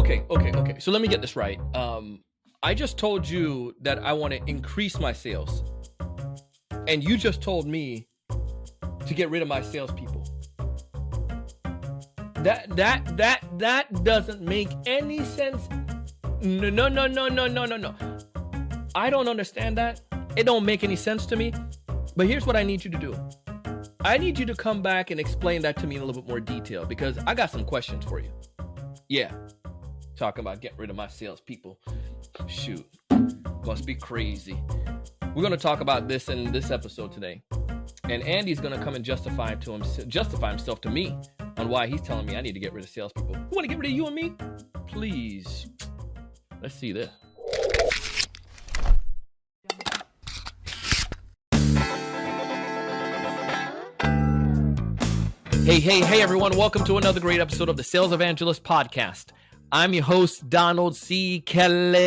Okay. So let me get this right. I just told you that I want to increase my sales, and you just told me to get rid of my salespeople. That doesn't make any sense. No. I don't understand that. It don't make any sense to me. But here's what I need you to do. I need you to come back and explain that to me in a little bit more detail, because I got some questions for you. Yeah, talking about getting rid of my salespeople. Shoot, must be crazy. We're going to talk about this in this episode today. And Andy's going to come and justify himself to me on why he's telling me I need to get rid of salespeople. You want to get rid of you and me? Please. Let's see this. Hey, everyone. Welcome to another great episode of the Sales Evangelist Podcast. I'm your host, Donald C. Kelly,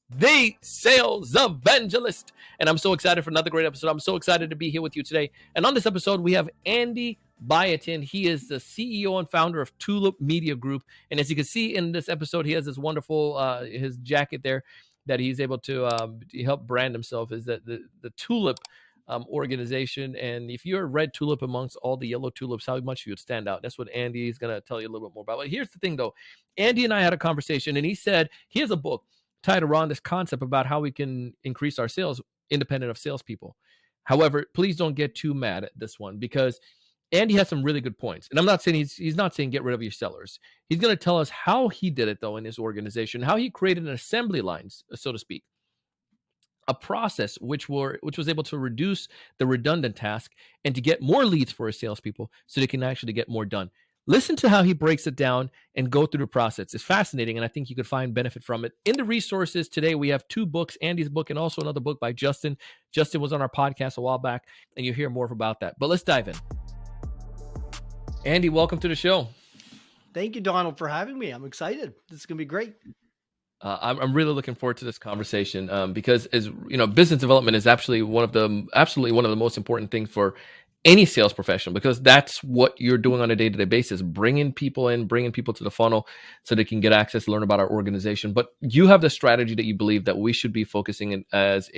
the Sales Evangelist. And I'm so excited for another great episode. I'm so excited to be here with you today. And on this episode, we have Andy Buyting. He is the CEO and founder of Tulip Media Group. And as you can see in this episode, he has this wonderful, his jacket there that he's able to help brand himself, is that the Tulip organization. And if you're a red tulip amongst all the yellow tulips, how much you would stand out. That's what Andy is going to tell you a little bit more about. But here's the thing, though. Andy and I had a conversation, and he said he has a book tied around this concept about how we can increase our sales independent of salespeople. However, please don't get too mad at this one, because Andy has some really good points. And I'm not saying he's not saying get rid of your sellers. He's going to tell us how he did it, though, in his organization, how he created an assembly line, so to speak. A process which was able to reduce the redundant task and to get more leads for his salespeople so they can actually get more done. Listen to how he breaks it down and go through the process. It's fascinating, and I think you could find benefit from it. In the resources today, we have two books, Andy's book and also another book by Justin. Justin was on our podcast a while back, and you'll hear more about that. But let's dive in. Andy, welcome to the show. Thank you, Donald, for having me. I'm excited. This is going to be great. I'm really looking forward to this conversation because, as you know, business development is absolutely one of the most important things for any sales professional, because that's what you're doing on a day-to-day basis, bringing people to the funnel so they can get access, learn about our organization. But you have the strategy that you believe that we should be focusing in as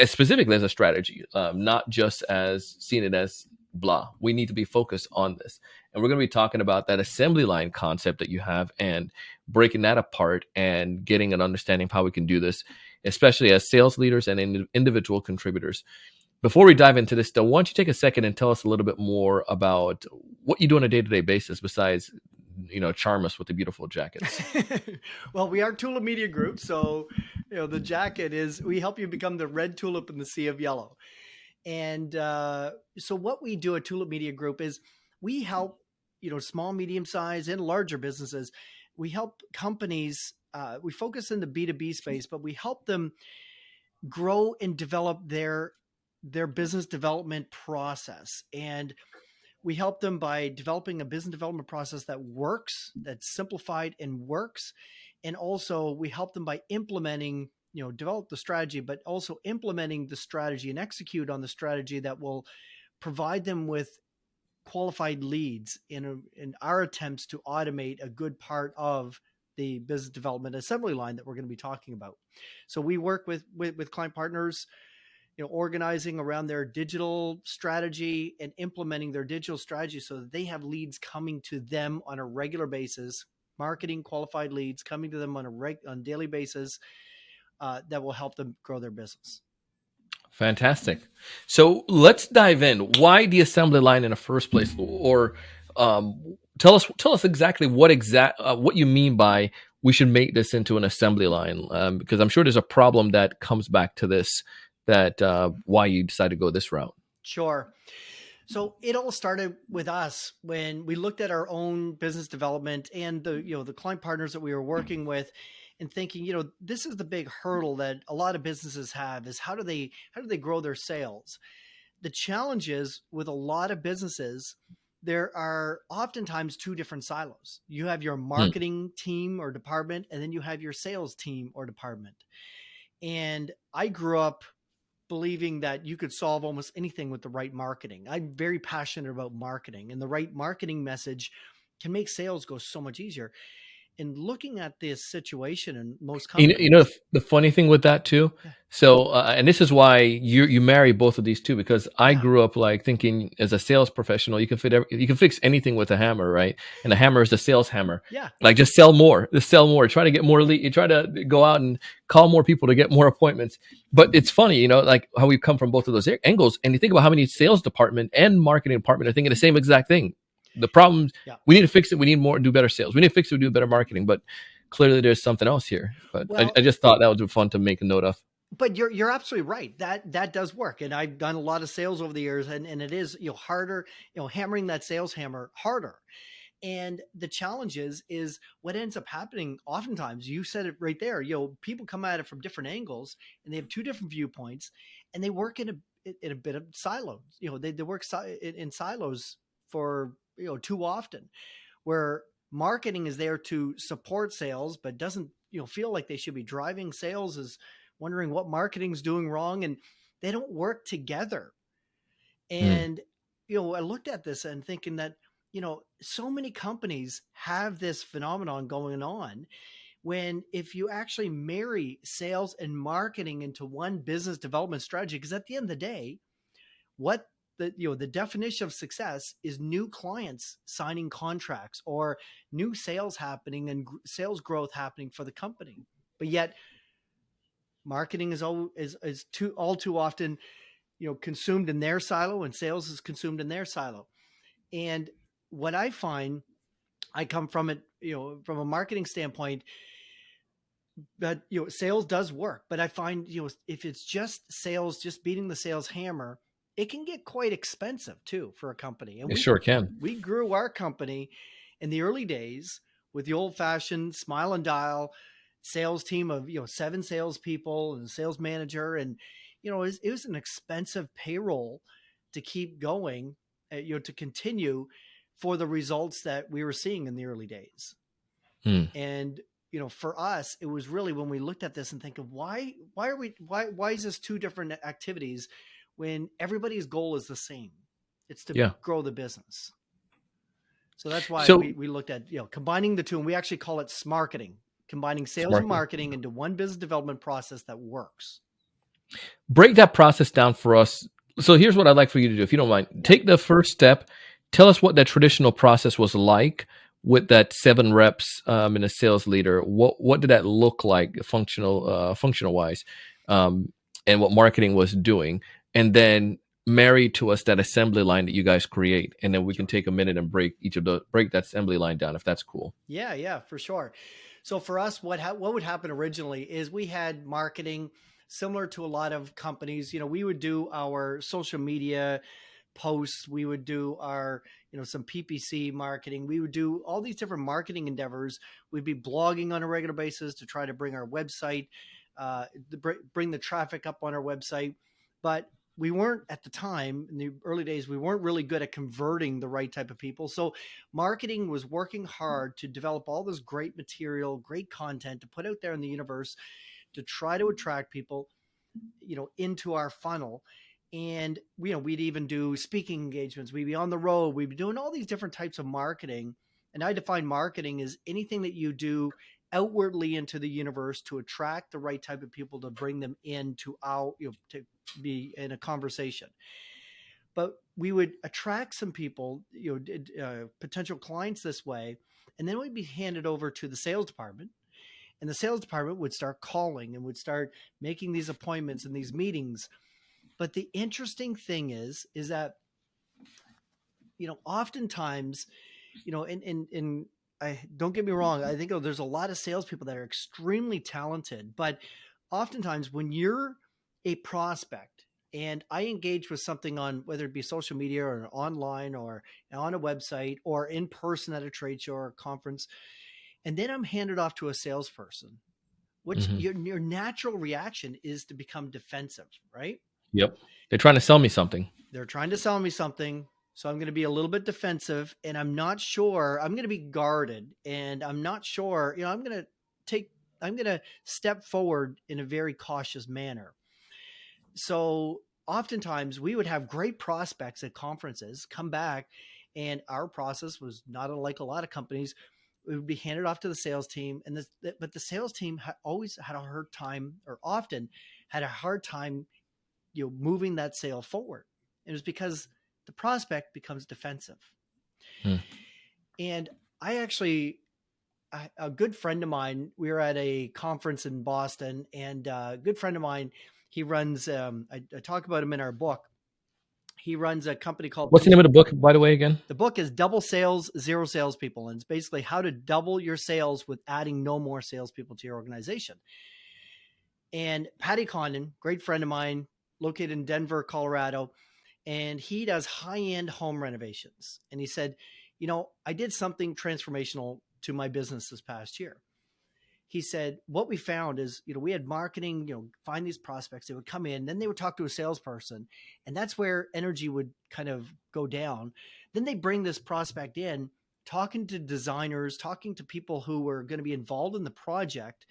specifically as a strategy, not just as seeing it as blah. We need to be focused on this. And we're going to be talking about that assembly line concept that you have and breaking that apart and getting an understanding of how we can do this, especially as sales leaders and individual contributors. Before we dive into this, though, why don't you take a second and tell us a little bit more about what you do on a day-to-day basis besides, charm us with the beautiful jackets? Well, we are Tulip Media Group. So, the jacket is, we help you become the red tulip in the sea of yellow. And so what we do at Tulip Media Group is we help, small, medium-sized, and larger businesses. We help companies. We focus in the B2B space, but we help them grow and develop their business development process. And we help them by developing a business development process that works, that's simplified and works. And also we help them by implementing, develop the strategy, but also implementing the strategy and execute on the strategy that will provide them with qualified leads in our attempts to automate a good part of the business development assembly line that we're going to be talking about. So we work with client partners, organizing around their digital strategy and implementing their digital strategy so that they have leads coming to them on a regular basis, marketing qualified leads coming to them on a daily basis that will help them grow their business. Fantastic. So let's dive in. Why the assembly line in the first place? Or tell us exactly what you mean by we should make this into an assembly line, because I'm sure there's a problem that comes back to this, that why you decided to go this route. Sure. So it all started with us when we looked at our own business development and the client partners that we were working with, and thinking, this is the big hurdle that a lot of businesses have, is how do they grow their sales? The challenge is with a lot of businesses, there are oftentimes two different silos. You have your marketing team or department, and then you have your sales team or department. And I grew up believing that you could solve almost anything with the right marketing. I'm very passionate about marketing, and the right marketing message can make sales go so much easier. And looking at this situation in most You know companies, the funny thing with that too. yeah, So, and this is why you marry both of these two, because I yeah, grew up like thinking as a sales professional, you can you can fix anything with a hammer, right? And a hammer is a sales hammer. yeah, Like just sell more, try to get more lead, you try to go out and call more people to get more appointments. But it's funny, you know, like how we come from both of those angles, and you think about how many sales department and marketing department are thinking the same exact thing. The problem, yeah. we need to fix it. We need more, do better sales. We need to fix it. We do better marketing, but clearly there's something else here. But Well, I just thought that would be fun to make a note of. but you're absolutely right. That does work, and I've done a lot of sales over the years, and it is, harder, hammering that sales hammer harder. And the challenge is what ends up happening. Oftentimes, you said it right there. People come at it from different angles, and they have two different viewpoints, and they work in a bit of silos. They work in silos for too often, where marketing is there to support sales, but doesn't feel like they should be driving sales, is wondering what marketing's doing wrong, and they don't work together. Hmm. And I looked at this and thinking that so many companies have this phenomenon going on, when if you actually marry sales and marketing into one business development strategy, because at the end of the day, what the definition of success is new clients signing contracts, or new sales happening, and sales growth happening for the company. But yet marketing all too often consumed in their silo, and sales is consumed in their silo. And what I find, I come from it, from a marketing standpoint, that sales does work, but I find if it's just sales, just beating the sales hammer, it can get quite expensive too for a company. And It we sure can. we grew our company in the early days with the old fashioned smile and dial sales team of 7 salespeople and a sales manager, and it was an expensive payroll to keep going, to continue for the results that we were seeing in the early days. Hmm. And for us, it was really when we looked at this and think of why is this two different activities when everybody's goal is the same? It's to Yeah. grow the business. So that's why So we looked at combining the two, and we actually call it smarketing, combining it's sales and marketing. marketing into one business development process that works. Break that process down for us. So here's what I'd like for you to do, if you don't mind. Yeah. Take the first step. Tell us what that traditional process was like with that 7 reps and a sales leader. What did that look like, functional wise, and what marketing was doing, and then marry to us that assembly line that you guys create, and then we can Sure. take a minute and break that assembly line down, if that's cool. Yeah, for sure. So for us, what would happen originally is we had marketing similar to a lot of companies. We would do our social media posts, we would do our some PPC marketing, we would do all these different marketing endeavors. We'd be blogging on a regular basis to try to bring our website, bring the traffic up on our website. But we weren't, at the time in the early days, we weren't really good at converting the right type of people. So marketing was working hard to develop all this great material, great content to put out there in the universe to try to attract people into our funnel. And we'd even do speaking engagements, we'd be on the road, we'd be doing all these different types of marketing. And I define marketing as anything that you do outwardly into the universe to attract the right type of people, to bring them into to be in a conversation. But we would attract some people, potential clients this way, and then we'd be handed over to the sales department, and the sales department would start calling and would start making these appointments and these meetings. But the interesting thing is that oftentimes, and I don't get me wrong, I think there's a lot of salespeople that are extremely talented, but oftentimes when you're a prospect and I engage with something on, whether it be social media or online or on a website or in person at a trade show or a conference, and then I'm handed off to a salesperson, which Hmm. your natural reaction is to become defensive, right? Yep. They're trying to sell me something. They're trying to sell me something. So I'm going to be a little bit defensive, and I'm not sure, I'm going to be guarded, and I'm not sure, I'm going to step forward in a very cautious manner. So oftentimes we would have great prospects at conferences come back And our process was not unlike a lot of companies. It would be handed off to the sales team, but the sales team always had a hard time, or often had a hard time, moving that sale forward. It was because the prospect becomes defensive. Hmm. And I actually, a good friend of mine, we were at a conference in Boston, and a good friend of mine, he runs, I talk about him in our book. He runs a company called What's the name of the book, by the way, again? The book is Double Sales, Zero Salespeople. And it's basically how to double your sales with adding no more salespeople to your organization. And Patty Condon, great friend of mine, located in Denver, Colorado, and he does high-end home renovations. And he said, I did something transformational to my business this past year. He said, what we found is, we had marketing, find these prospects, they would come in, then they would talk to a salesperson, and that's where energy would kind of go down. Then they bring this prospect in, talking to designers, talking to people who were going to be involved in the project,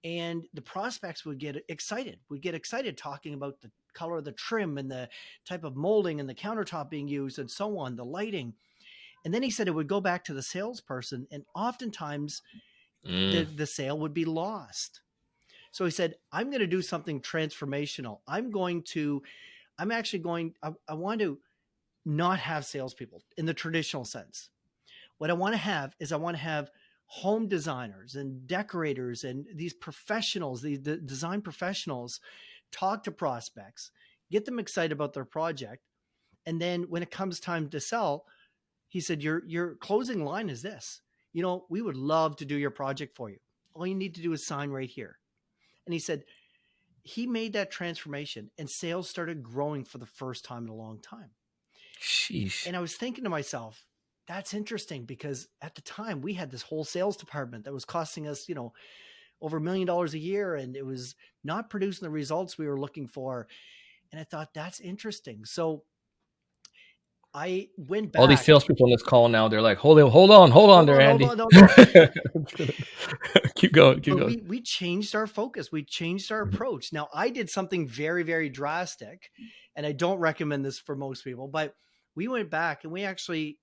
and the prospects would get excited. We'd get excited talking about the color of the trim and the type of molding and the countertop being used and so on, the lighting. And then he said it would go back to the salesperson, and oftentimes the sale would be lost. So he said, I'm going to do something transformational. I want to not have salespeople in the traditional sense. What I want to have home designers and decorators and these professionals, these design professionals, talk to prospects, get them excited about their project. And then when it comes time to sell, he said, your closing line is this: we would love to do your project for you. All you need to do is sign right here. And he said he made that transformation, and sales started growing for the first time in a long time. Sheesh. And I was thinking to myself, that's interesting, because at the time we had this whole sales department that was costing us, over $1 million a year, and it was not producing the results we were looking for. And I thought, that's interesting. So I went back. All these salespeople on this call now, they're like, hold on there, Andy. No. Keep going. We changed our focus. We changed our approach. Now, I did something very, very drastic, and I don't recommend this for most people, but we went back and we actually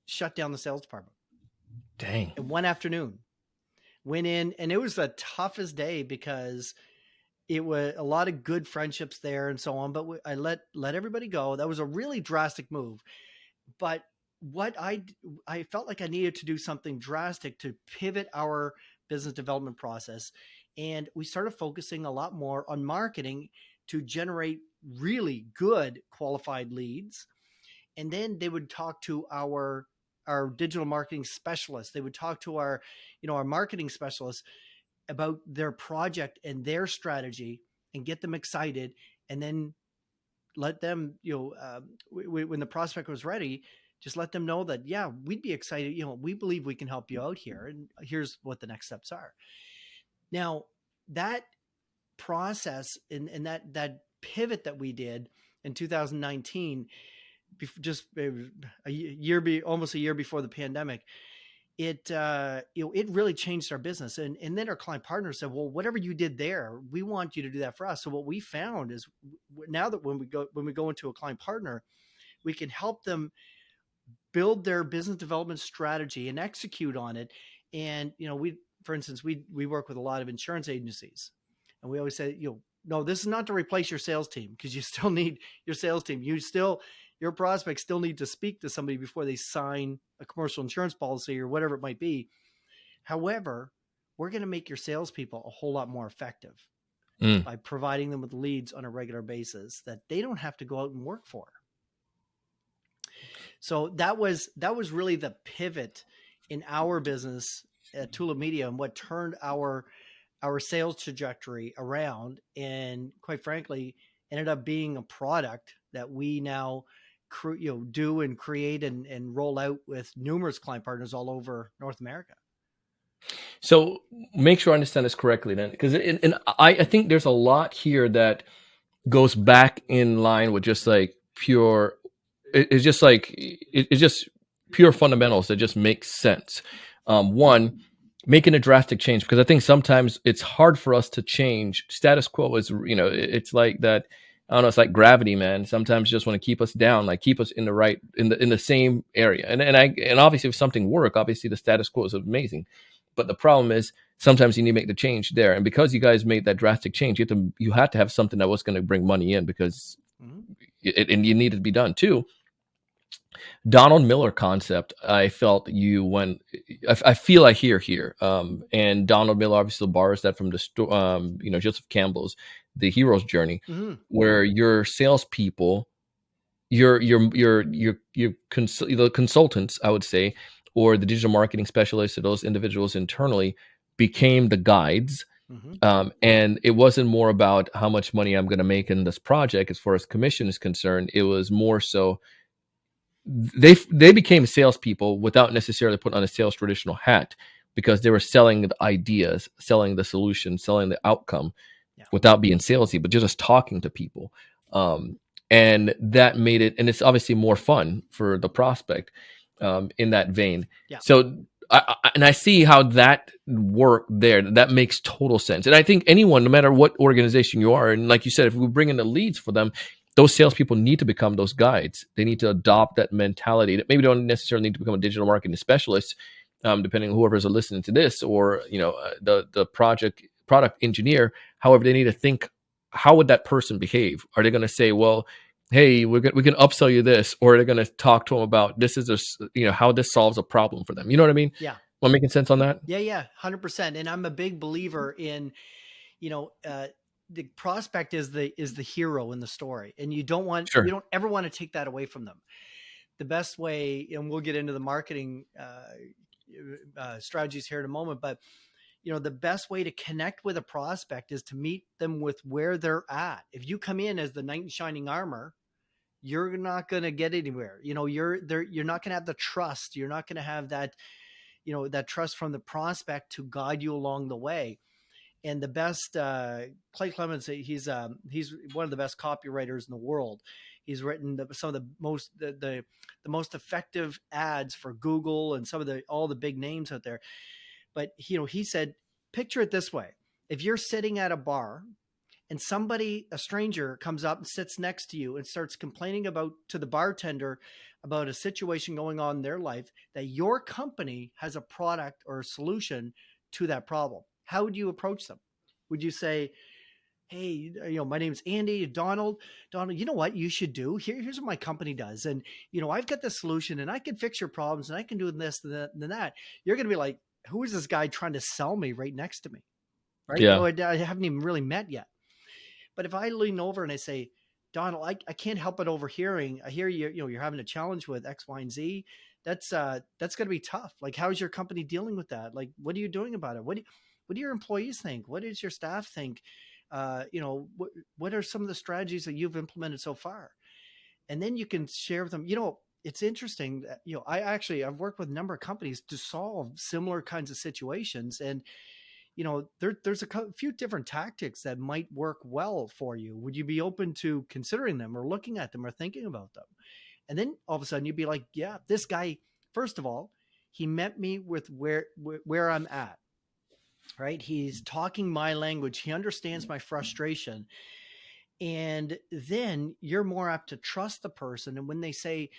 shut down the sales department. Dang. And one afternoon, went in, and it was the toughest day because it was a lot of good friendships there and so on. But I let everybody go. That was a really drastic move. But what I felt like I needed to do something drastic to pivot our business development process. And we started focusing a lot more on marketing to generate really good qualified leads. And then they would talk to our digital marketing specialists. They would talk to our marketing specialists about their project and their strategy and get them excited. And then let them, when the prospect was ready, just let them know that, yeah, we'd be excited. We believe we can help you out here. And here's what the next steps are. Now, that process and that pivot that we did in 2019, just almost a year before the pandemic, it really changed our business. And then our client partners said, well, whatever you did there, we want you to do that for us. So what we found is now that when we go into a client partner, we can help them build their business development strategy and execute on it. And, for instance, we work with a lot of insurance agencies, and we always say, no, this is not to replace your sales team, because you still need your sales team. Your prospects still need to speak to somebody before they sign a commercial insurance policy or whatever it might be. However, we're going to make your salespeople a whole lot more effective by providing them with leads on a regular basis that they don't have to go out and work for. So that was really the pivot in our business at Tulip Media, and what turned our sales trajectory around, and quite frankly, ended up being a product that we now do and create and roll out with numerous client partners all over North America. So make sure I understand this correctly then, because I think there's a lot here that goes back in line with just like pure, it's just pure fundamentals that just make sense. One, making a drastic change, because I think sometimes it's hard for us to change status quo. Is it's like that I don't know. It's like gravity, man. Sometimes you just want to keep us down, like keep us in the right, in the same area. And obviously, if something work, obviously the status quo is amazing. But the problem is sometimes you need to make the change there. And because you guys made that drastic change, you had to have something that was going to bring money in because and you needed to be done too. Donald Miller concept, I felt you went. I feel I hear here, and Donald Miller obviously borrows that from Joseph Campbell's The Hero's Journey, Mm-hmm. where your salespeople, the consultants, I would say, or the digital marketing specialists, or those individuals internally became the guides. Mm-hmm. And it wasn't more about how much money I'm going to make in this project as far as commission is concerned. It was more so they became salespeople without necessarily putting on a sales traditional hat because they were selling the ideas, selling the solution, selling the outcome Yeah. without being salesy, but just talking to people. And that made it, and it's obviously more fun for the prospect in that vein. Yeah. So, I see how that worked there. That makes total sense. And I think anyone, no matter what organization you are, and like you said, if we bring in the leads for them, those salespeople need to become those guides. They need to adopt that mentality. That maybe don't necessarily need to become a digital marketing specialist, depending on whoever's listening to this, or the product engineer. However, they need to think, how would that person behave? Are they going to say, well, hey, we can upsell you this, or are they going to talk to them about this is how this solves a problem for them? You know what I mean? Yeah. Am I making sense on that? Yeah. 100%. And I'm a big believer in, the prospect is the hero in the story, and you don't Sure. ever want to take that away from them. The best way, and we'll get into the marketing strategies here in a moment, but the best way to connect with a prospect is to meet them with where they're at. If you come in as the knight in shining armor, you're not going to get anywhere. You're there. You're not going to have the trust. You're not going to have that, that trust from the prospect to guide you along the way. And the best, Clay Clemens, he's one of the best copywriters in the world. He's written some of the most effective ads for Google and some of all the big names out there. But he said, picture it this way: if you're sitting at a bar and a stranger comes up and sits next to you and starts complaining to the bartender about a situation going on in their life, that your company has a product or a solution to that problem, how would you approach them? Would you say, hey, my name's Andy, Donald, you know what you should do? Here's what my company does. And, I've got this solution and I can fix your problems and I can do this and that. You're going to be like, who is this guy trying to sell me right next to me? Right. Yeah. I haven't even really met yet. But if I lean over and I say, Donald, I can't help but overhearing, I hear you're having a challenge with X, Y, and Z. That's going to be tough. Like, how is your company dealing with that? Like, what are you doing about it? What do your employees think? What does your staff think? What are some of the strategies that you've implemented so far? And then you can share with them. It's interesting that, I've worked with a number of companies to solve similar kinds of situations. And, there's a few different tactics that might work well for you. Would you be open to considering them or looking at them or thinking about them? And then all of a sudden you'd be like, yeah, this guy, first of all, he met me with where I'm at, right? He's talking my language. He understands my frustration. And then you're more apt to trust the person. And when they say,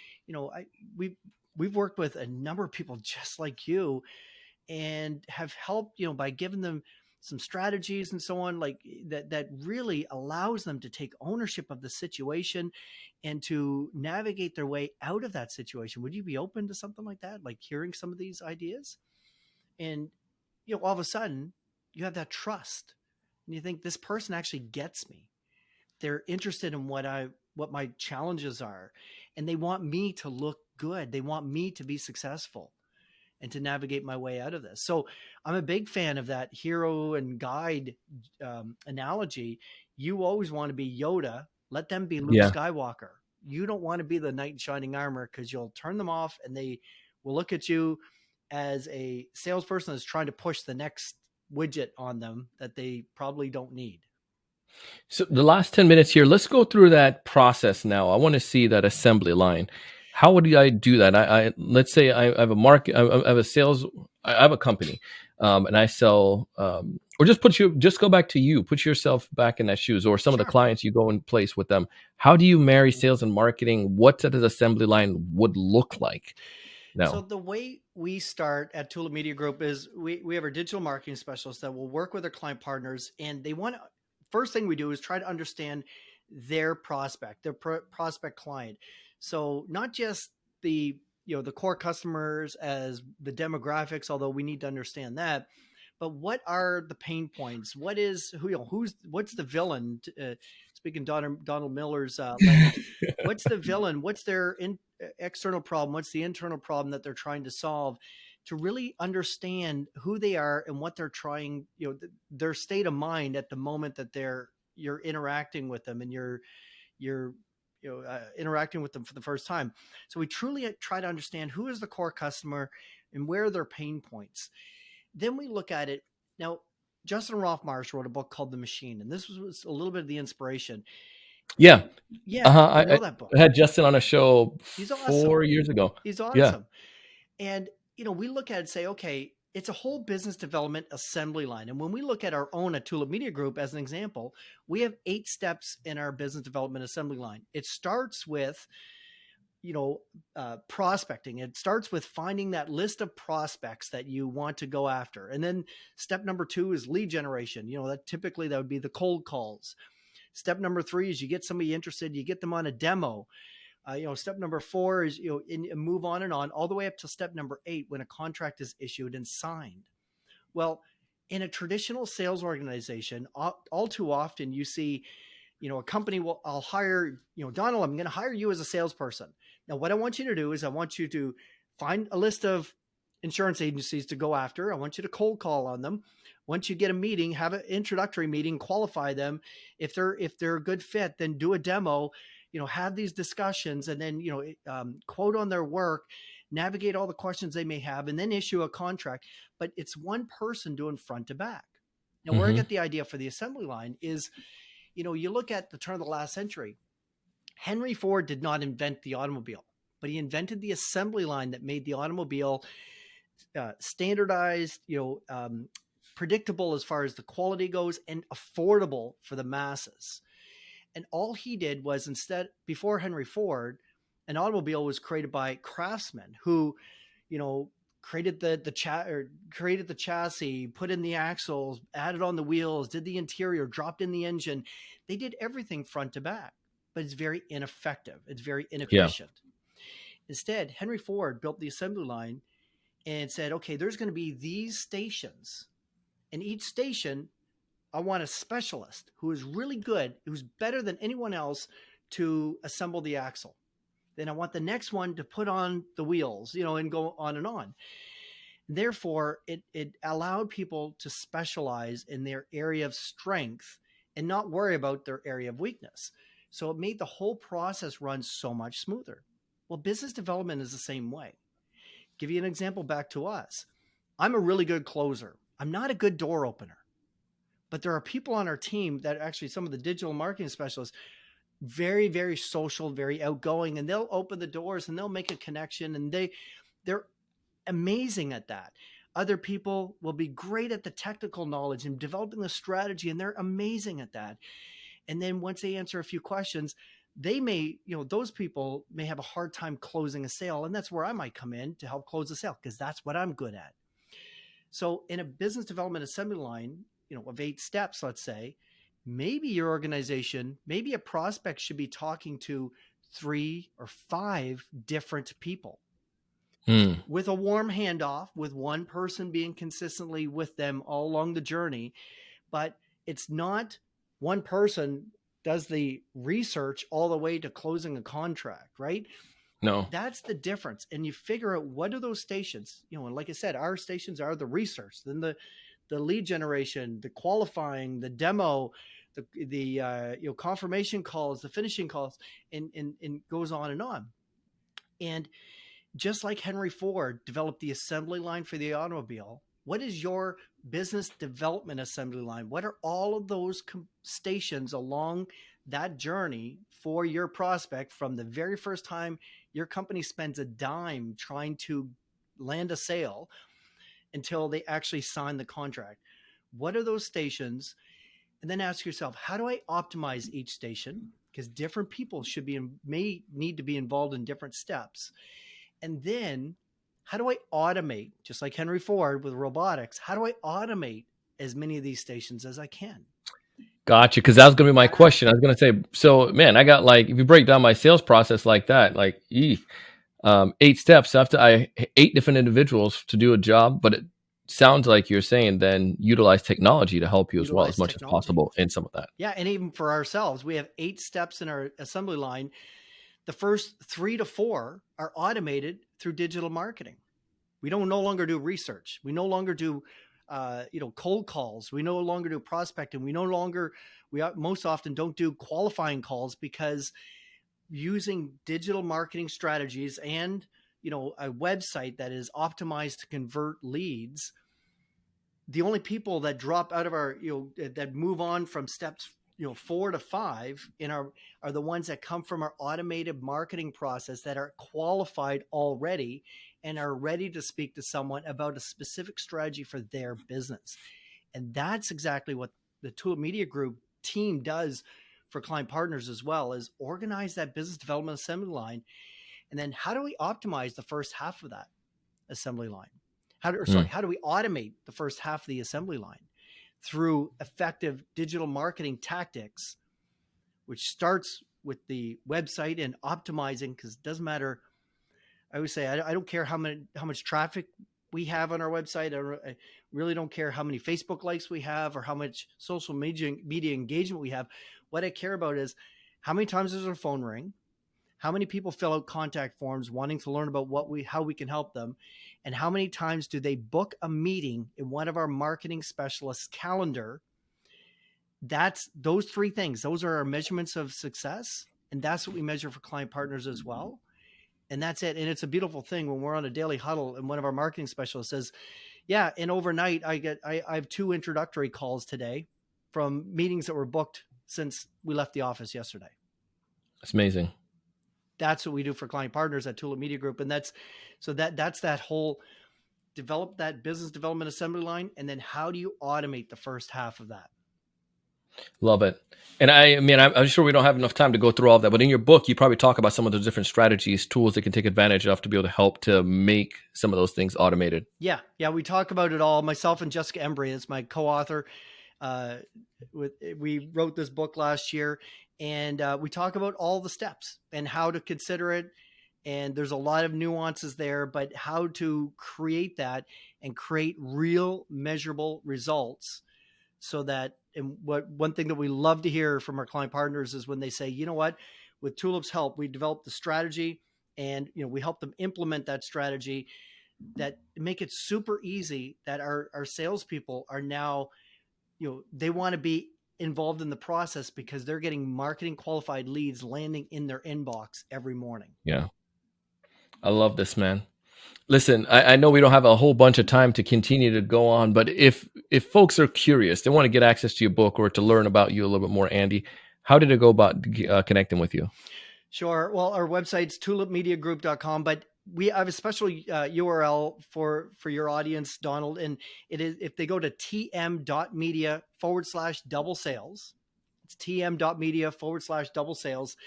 we've worked with a number of people just like you and have helped, by giving them some strategies and so on, like that really allows them to take ownership of the situation and to navigate their way out of that situation. Would you be open to something like that? Like hearing some of these ideas? And, all of a sudden you have that trust and you think this person actually gets me. They're interested in what my challenges are, and they want me to look good. They want me to be successful and to navigate my way out of this. So I'm a big fan of that hero and guide analogy. You always want to be Yoda. Let them be Luke Yeah. Skywalker. You don't want to be the knight in shining armor, because you'll turn them off and they will look at you as a salesperson that's trying to push the next widget on them that they probably don't need. So the last 10 minutes here, let's go through that process now. I want to see that assembly line. How would I do that? Let's say I have a market, I have a sales, I have a company, and I sell or just go back to you, put yourself back in that shoes, or some of the Sure. clients you go in place with them. How do you marry sales and marketing? What that assembly line would look like So now? the way we start at Tulip Media Group is we have our digital marketing specialists that will work with our client partners, and they want to, first thing we do is try to understand their prospect, their prospect client. So not just the the core customers as the demographics, although we need to understand that, but what are the pain points? What is who's what's the villain? Speaking Donald Miller's language, what's the villain? What's their external problem? What's the internal problem that they're trying to solve? To really understand who they are and what they're trying, their state of mind at the moment that you're interacting with them, and you're interacting with them for the first time. So we truly try to understand who is the core customer and where are their pain points. Then we look at it. Now, Justin Rothmars wrote a book called The Machine, and this was a little bit of the inspiration. Yeah. And yeah, Uh-huh. you I know that book. had Justin on a show He's awesome. 4 years ago. He's Yeah. awesome. And we look at it and say, okay, it's a whole business development assembly line. And when we look at our own at Tulip Media Group as an example, we have 8 steps in our business development assembly line. It starts with prospecting. It starts with finding that list of prospects that you want to go after. And then step number 2 is lead generation. That typically that would be the cold calls. Step number 3 is you get somebody interested, you get them on a demo. Step number 4 is, move on and on all the way up to step number 8 when a contract is issued and signed. Well, in a traditional sales organization, all too often you see, a company I'll hire, Donald, I'm going to hire you as a salesperson. Now, what I want you to do is I want you to find a list of insurance agencies to go after. I want you to cold call on them. Once you get a meeting, have an introductory meeting, qualify them. If they're a good fit, then do a demo, have these discussions, and then, quote on their work, navigate all the questions they may have, and then issue a contract. But it's one person doing front to back. Now, where I Hmm. get the idea for the assembly line is, you look at the turn of the last century, Henry Ford did not invent the automobile, but he invented the assembly line that made the automobile standardized, predictable as far as the quality goes, and affordable for the masses. And all he did was, before Henry Ford, an automobile was created by craftsmen who, you know, created created the chassis, put in the axles, added on the wheels, did the interior, dropped in the engine. They did everything front to back, but it's very ineffective. It's very Yeah. inefficient. Instead, Henry Ford built the assembly line and said, okay, there's going to be these stations. And each station, I want a specialist who is really good, who's better than anyone else to assemble the axle. Then I want the next one to put on the wheels, and go on and on. Therefore, it allowed people to specialize in their area of strength and not worry about their area of weakness. So it made the whole process run so much smoother. Well, business development is the same way. Give you an example back to us. I'm a really good closer. I'm not a good door opener, but there are people on our team that actually, some of the digital marketing specialists, very, very social, very outgoing, and they'll open the doors and they'll make a connection, and they're amazing at that. Other people will be great at the technical knowledge and developing the strategy, and they're amazing at that. And then once they answer a few questions, they may, those people may have a hard time closing a sale. And that's where I might come in to help close the sale, because that's what I'm good at. So in a business development assembly line, of 8 steps, let's say, maybe your organization, maybe a prospect should be talking to 3 or 5 different people Hmm. with a warm handoff, with one person being consistently with them all along the journey. But it's not one person does the research all the way to closing a contract, right? No. That's the difference. And you figure out what are those stations, and like I said, our stations are the research, then the lead generation, the qualifying, the demo, the confirmation calls, the finishing calls, and goes on and on. And just like Henry Ford developed the assembly line for the automobile, what is your business development assembly line? What are all of those stations along that journey for your prospect, from the very first time your company spends a dime trying to land a sale until they actually sign the contract? what are those stations? And then ask yourself, how do I optimize each station? Because different people may need to be involved in different steps. And then how do I automate, just like Henry Ford with robotics, how do I automate as many of these stations as I can? Gotcha. Because that was going to be my question. I was going to say, so man, I got like, if you break down my sales process like that, like 8 steps after I 8 different individuals to do a job, but it sounds like you're saying then utilize technology to help you as well as Utilize much as technology. possible in some of that. Yeah. And even for ourselves, we have 8 steps in our assembly line. The first 3 to 4 are automated through digital marketing. We don't no longer do research. We no longer do, cold calls. We no longer do prospecting. We most often don't do qualifying calls, because using digital marketing strategies and, a website that is optimized to convert leads, the only people that drop out of our, that move on from steps, 4 to 5 in our are the ones that come from our automated marketing process, that are qualified already and are ready to speak to someone about a specific strategy for their business. And that's exactly what the Tulip Media Group team does for client partners as well, is organize that business development assembly line. And then how do we optimize the first half of that assembly line? How do we automate the first half of the assembly line through effective digital marketing tactics, which starts with the website and optimizing, because it doesn't matter. I always say, I don't care how much traffic we have on our website. I really don't care how many Facebook likes we have or how much social media engagement we have. What I care about is how many times does our phone ring, how many people fill out contact forms wanting to learn about how we can help them, and how many times do they book a meeting in one of our marketing specialists' calendar. That's those 3 things. Those are our measurements of success, and that's what we measure for client partners as well. And that's it. And it's a beautiful thing when we're on a daily huddle and one of our marketing specialists says, yeah, and overnight I have 2 introductory calls today from meetings that were booked since we left the office yesterday. That's amazing. That's what we do for client partners at Tulip Media Group. And that's that whole develop that business development assembly line. And then how do you automate the first half of that? Love it. And I'm sure we don't have enough time to go through all of that, but in your book, you probably talk about some of those different strategies, tools that can take advantage of to be able to help to make some of those things automated. Yeah. We talk about it all. Myself and Jessica Embry is my co-author. We wrote this book last year, and we talk about all the steps and how to consider it. And there's a lot of nuances there, but how to create that and create real measurable results, so that, and one thing that we love to hear from our client partners is when they say, you know what, with Tulip's help, we developed the strategy, and we help them implement that strategy, that make it super easy, that our salespeople are now, they want to be involved in the process because they're getting marketing qualified leads landing in their inbox every morning. Yeah. I love this, man. Listen, I know we don't have a whole bunch of time to continue to go on, but if folks are curious, they want to get access to your book or to learn about you a little bit more, Andy, how did it go about connecting with you? Sure. Well, our website's tulipmediagroup.com, but we have a special URL for your audience, Donald. And it is, if they go to tm.media/double sales, it's tm.media/double sales,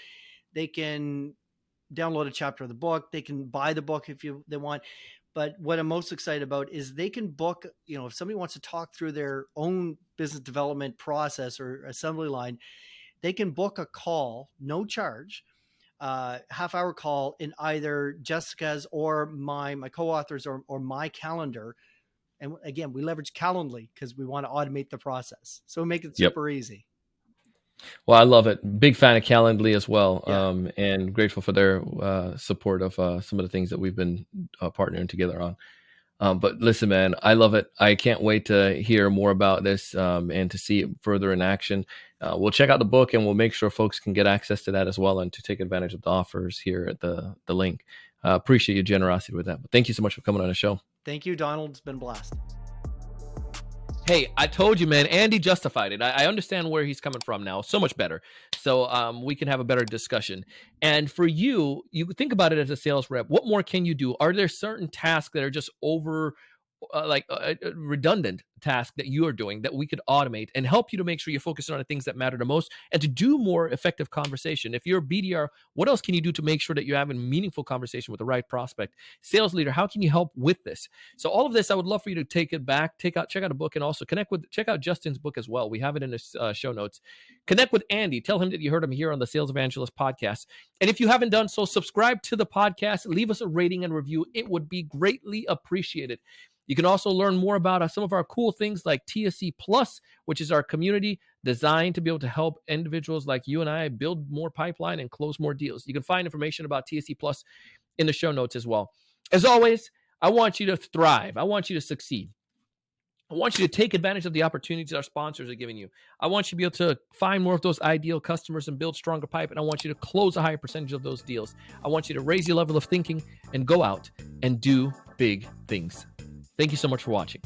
they can download a chapter of the book. They can buy the book if they want. But what I'm most excited about is they can book, if somebody wants to talk through their own business development process or assembly line, they can book a call, no charge, half-hour call in either Jessica's or my co-authors or my calendar. And again, we leverage Calendly because we want to automate the process. So we make it super easy. Well, I love it. Big fan of Calendly as well. Yeah. And grateful for their support of some of the things that we've been partnering together on. But listen, man, I love it. I can't wait to hear more about this and to see it further in action. We'll check out the book, and we'll make sure folks can get access to that as well and to take advantage of the offers here at the link. Appreciate your generosity with that. But thank you so much for coming on the show. Thank you, Donald. It's been a blast. Hey, I told you, man, Andy justified it. I understand where he's coming from now so much better. So we can have a better discussion. And for you think about it as a sales rep. What more can you do? Are there certain tasks that are just redundant task that you are doing that we could automate and help you to make sure you're focusing on the things that matter the most and to do more effective conversation. If you're a BDR, what else can you do to make sure that you're having meaningful conversation with the right prospect? Sales leader, how can you help with this? So all of this, I would love for you to take it back, check out a book, and also check out Justin's book as well. We have it in the show notes. Connect with Andy. Tell him that you heard him here on the Sales Evangelist podcast. And if you haven't done so, subscribe to the podcast. Leave us a rating and review. It would be greatly appreciated. You can also learn more about some of our cool things like TSC Plus, which is our community designed to be able to help individuals like you and I build more pipeline and close more deals. You can find information about TSC Plus in the show notes as well. As always, I want you to thrive. I want you to succeed. I want you to take advantage of the opportunities our sponsors are giving you. I want you to be able to find more of those ideal customers and build stronger pipe, and I want you to close a higher percentage of those deals. I want you to raise your level of thinking and go out and do big things. Thank you so much for watching.